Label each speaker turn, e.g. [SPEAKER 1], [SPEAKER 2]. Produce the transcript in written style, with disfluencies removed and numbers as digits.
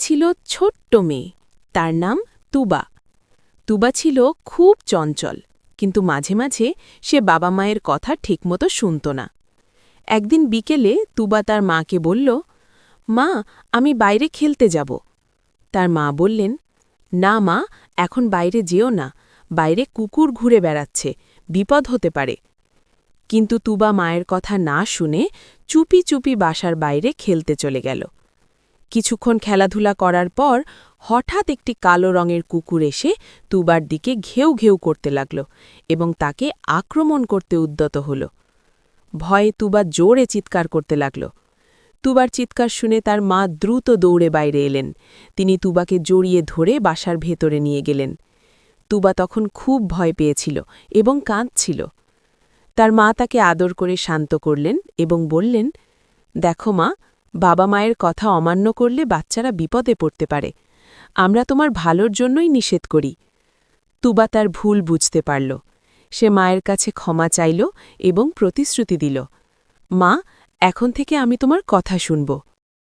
[SPEAKER 1] ছিল ছোট্ট মেয়ে, তার নাম তুবা। তুবা ছিল খুব চঞ্চল, কিন্তু মাঝে মাঝে সে বাবা মায়ের কথা ঠিকমতো শুনত না। একদিন বিকেলে তুবা তার মাকে বলল, মা, আমি বাইরে খেলতে যাব। তার মা বললেন, না মা, এখন বাইরে যেও না, বাইরে কুকুর ঘুরে বেড়াচ্ছে, বিপদ হতে পারে। কিন্তু তুবা মায়ের কথা না শুনে চুপি চুপি বাসার বাইরে খেলতে চলে গেল। কিছুক্ষণ খেলাধুলা করার পর হঠাৎ একটি কালো রঙের কুকুর এসে তুবার দিকে ঘেউ ঘেউ করতে লাগল এবং তাকে আক্রমণ করতে উদ্যত হল। ভয়ে তুবা জোরে চিৎকার করতে লাগল। তুবার চিৎকার শুনে তার মা দ্রুত দৌড়ে বাইরে এলেন। তিনি তুবাকে জড়িয়ে ধরে বাসার ভেতরে নিয়ে গেলেন। তুবা তখন খুব ভয় পেয়েছিল এবং কাঁদছিল। তার মা তাকে আদর করে শান্ত করলেন এবং বললেন, দেখো মা, বাবা মায়ের কথা অমান্য করলে বাচ্চারা বিপদে পড়তে পারে। আমরা তোমার ভালোর জন্যই নিষেধ করি। তুবা তার ভুল বুঝতে পারল। সে মায়ের কাছে ক্ষমা চাইল এবং প্রতিশ্রুতি দিল, মা, এখন থেকে আমি তোমার কথা শুনব।